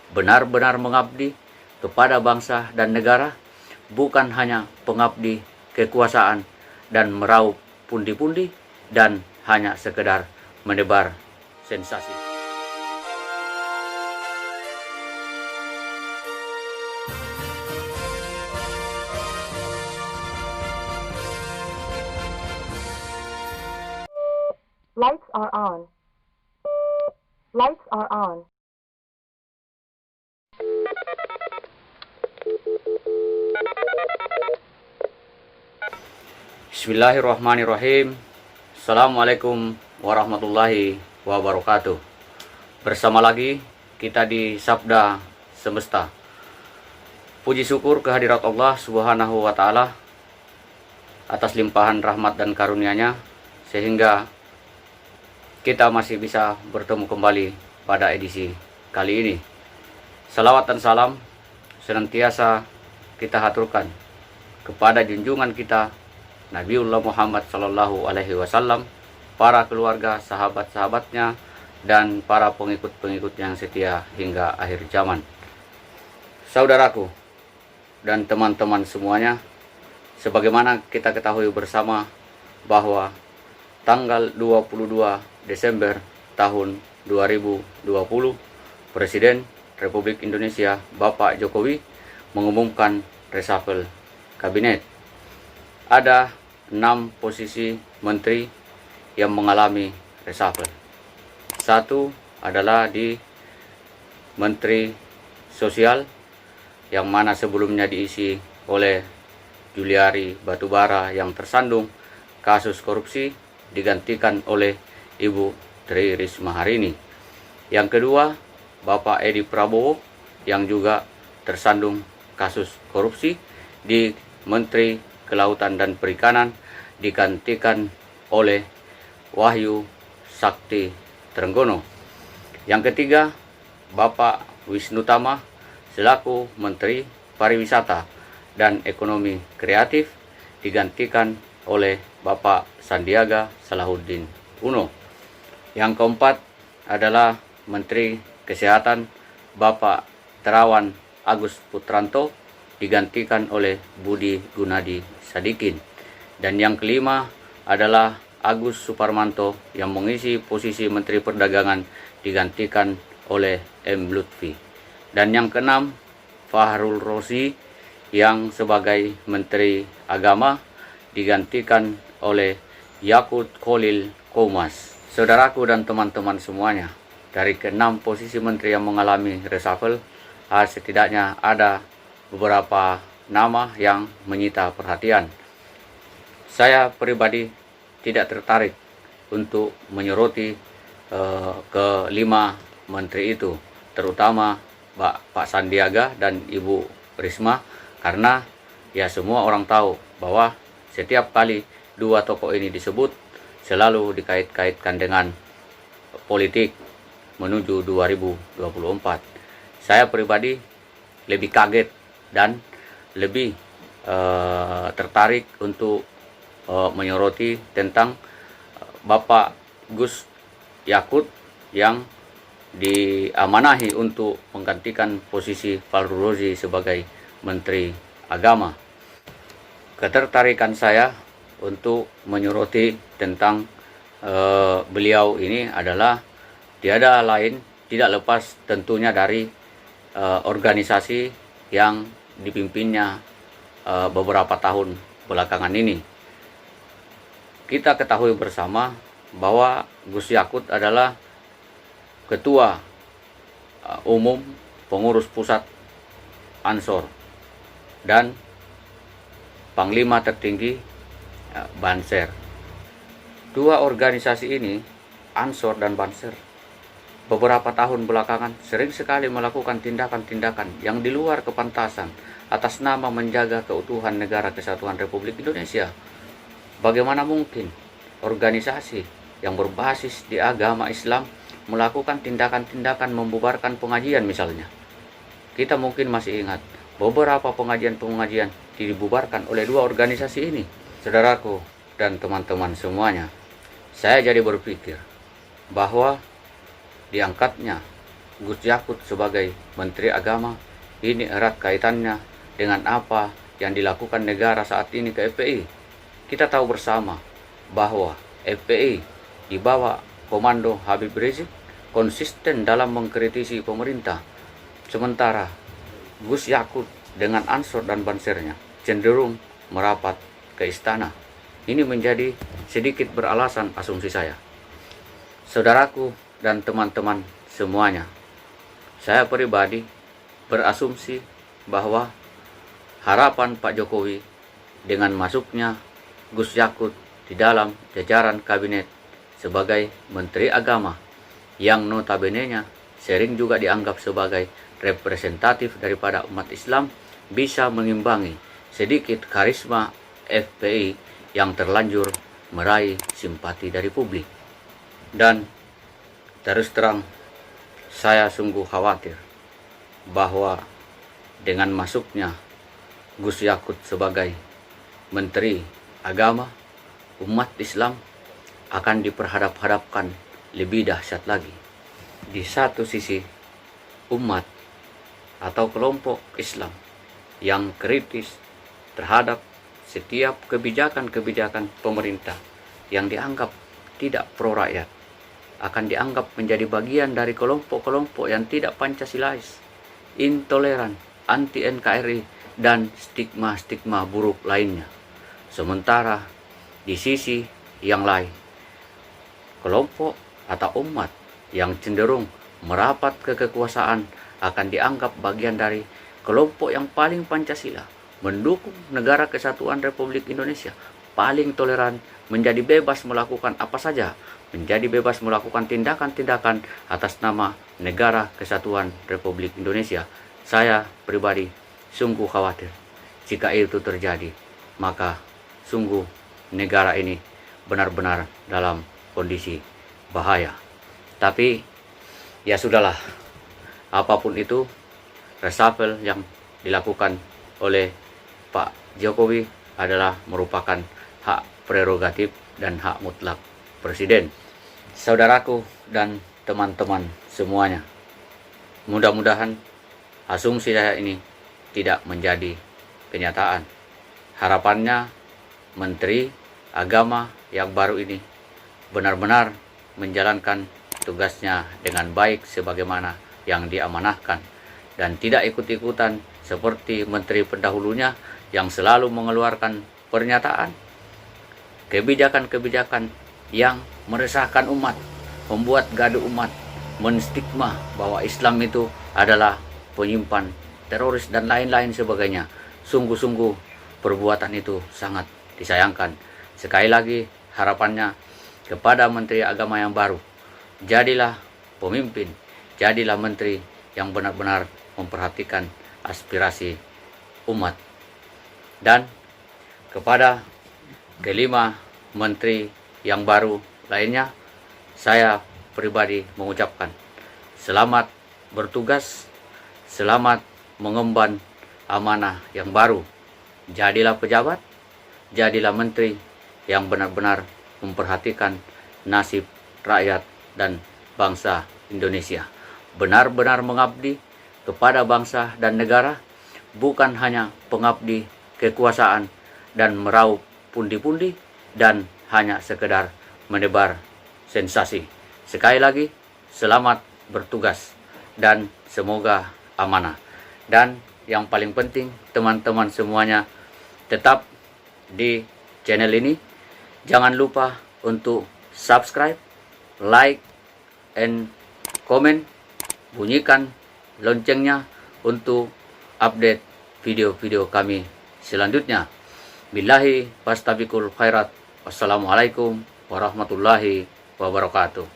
benar-benar mengabdi kepada bangsa dan negara, bukan hanya pengabdi kekuasaan dan meraup pundi-pundi dan hanya sekedar menebar sensasi. Lights are on. Lights are on. Bismillahirrahmanirrahim. Assalamualaikum warahmatullahi wabarakatuh. Bersama lagi kita di Sabda Semesta. Puji syukur kehadirat Allah Subhanahu wa Ta'ala atas limpahan rahmat dan karunia-Nya, sehingga kita masih bisa bertemu kembali pada edisi kali ini. Salawat dan salam senantiasa kita haturkan kepada junjungan kita Nabiullah Muhammad Sallallahu Alaihi Wasallam, para keluarga, sahabat-sahabatnya, dan para pengikut-pengikut yang setia hingga akhir zaman. Saudaraku dan teman-teman semuanya, sebagaimana kita ketahui bersama bahwa tanggal 22 Desember tahun 2020, Presiden Republik Indonesia Bapak Jokowi mengumumkan reshuffle kabinet. Ada 6 posisi menteri yang mengalami reshuffle. Satu adalah di Menteri Sosial, yang mana sebelumnya diisi oleh Juliari Batubara yang tersandung kasus korupsi, digantikan oleh Ibu Tri Risma hari ini. Yang kedua, Bapak Edi Prabowo yang juga tersandung kasus korupsi di Menteri Kelautan dan Perikanan, digantikan oleh Wahyu Sakti Trenggono. Yang ketiga, Bapak Wisnu Tama selaku Menteri Pariwisata dan Ekonomi Kreatif, digantikan oleh Bapak Sandiaga Salahuddin Uno. Yang keempat adalah Menteri Kesehatan Bapak Terawan Agus Putranto, digantikan oleh Budi Gunadi Sadikin. Dan yang kelima adalah Agus Suparmanto yang mengisi posisi Menteri Perdagangan, digantikan oleh M. Lutfi. Dan yang keenam, Fahrul Rozi yang sebagai Menteri Agama, digantikan oleh Yakut Kholil Komas. Saudaraku dan teman-teman semuanya, dari ke-6 posisi menteri yang mengalami reshuffle, setidaknya ada beberapa nama yang menyita perhatian. Saya pribadi tidak tertarik untuk menyoroti ke-5 menteri itu, terutama Pak Sandiaga dan Ibu Risma, karena ya semua orang tahu bahwa setiap kali dua tokoh ini disebut selalu dikait-kaitkan dengan politik menuju 2024. Saya pribadi lebih kaget dan lebih tertarik untuk menyoroti tentang Bapak Gus Yakut yang diamanahi untuk menggantikan posisi Fahrul Rozi sebagai Menteri Agama. Ketertarikan saya untuk menyoroti tentang beliau ini adalah tiada lain, tidak lepas tentunya dari organisasi yang dipimpinnya beberapa tahun belakangan ini. Kita ketahui bersama bahwa Gus Yakut adalah Ketua Umum Pengurus Pusat Ansor dan Panglima Tertinggi Banser. Dua organisasi ini, Ansor dan Banser, beberapa tahun belakangan sering sekali melakukan tindakan-tindakan yang di luar kepantasan atas nama menjaga keutuhan Negara Kesatuan Republik Indonesia. Bagaimana mungkin organisasi yang berbasis di agama Islam melakukan tindakan-tindakan membubarkan pengajian misalnya? Kita mungkin masih ingat beberapa pengajian-pengajian dibubarkan oleh dua organisasi ini. Saudaraku dan teman-teman semuanya, saya jadi berpikir bahwa diangkatnya Gus Yakut sebagai Menteri Agama ini erat kaitannya dengan apa yang dilakukan negara saat ini ke FPI. Kita tahu bersama bahwa FPI di bawah komando Habib Rizik konsisten dalam mengkritisi pemerintah, sementara Gus Yakut dengan Ansor dan Bansernya cenderung merapat ke istana. Ini menjadi sedikit beralasan asumsi saya. Saudaraku dan teman-teman semuanya, saya pribadi berasumsi bahwa harapan Pak Jokowi dengan masuknya Gus Yakut di dalam jajaran kabinet sebagai Menteri Agama yang notabene-nya sering juga dianggap sebagai representatif daripada umat Islam bisa mengimbangi sedikit karisma FPI yang terlanjur meraih simpati dari publik. Dan terus terang saya sungguh khawatir bahwa dengan masuknya Gus Yakut sebagai Menteri Agama, umat Islam akan diperhadap-hadapkan lebih dahsyat lagi. Di satu sisi, umat atau kelompok Islam yang kritis terhadap setiap kebijakan-kebijakan pemerintah yang dianggap tidak pro rakyat akan dianggap menjadi bagian dari kelompok-kelompok yang tidak Pancasilais, intoleran, anti NKRI, dan stigma-stigma buruk lainnya. Sementara di sisi yang lain, kelompok atau umat yang cenderung merapat ke kekuasaan akan dianggap bagian dari kelompok yang paling Pancasila, mendukung negara kesatuan Republik Indonesia, paling toleran, menjadi bebas melakukan apa saja, menjadi bebas melakukan tindakan-tindakan atas nama negara kesatuan Republik Indonesia. Saya pribadi sungguh khawatir jika itu terjadi, maka sungguh negara ini benar-benar dalam kondisi bahaya. Tapi ya sudahlah, apapun itu, reshuffle yang dilakukan oleh Pak Jokowi adalah merupakan hak prerogatif dan hak mutlak Presiden. Saudaraku dan teman-teman semuanya, mudah-mudahan asumsi saya ini tidak menjadi kenyataan. Harapannya Menteri Agama yang baru ini benar-benar menjalankan tugasnya dengan baik sebagaimana yang diamanahkan dan tidak ikut-ikutan seperti menteri pendahulunya yang selalu mengeluarkan pernyataan kebijakan-kebijakan yang meresahkan umat, membuat gaduh umat, menstigma bahwa Islam itu adalah penyimpan teroris dan lain-lain sebagainya. Sungguh-sungguh perbuatan itu sangat disayangkan. Sekali lagi harapannya kepada Menteri Agama yang baru, jadilah pemimpin, jadilah menteri yang benar-benar memperhatikan aspirasi umat. Dan kepada kelima menteri yang baru lainnya, saya pribadi mengucapkan selamat bertugas, selamat mengemban amanah yang baru. Jadilah pejabat, jadilah menteri yang benar-benar memperhatikan nasib rakyat dan bangsa Indonesia. Benar-benar mengabdi kepada bangsa dan negara, bukan hanya pengabdi kekuasaan dan meraup pundi-pundi dan hanya sekedar menebar sensasi. Sekali lagi, selamat bertugas dan semoga amanah. Dan yang paling penting, teman-teman semuanya tetap di channel ini. Jangan lupa untuk subscribe, like, and comment. Bunyikan loncengnya untuk update video-video kami selanjutnya. Billahi fastabiqul khairat. Wassalamualaikum warahmatullahi wabarakatuh.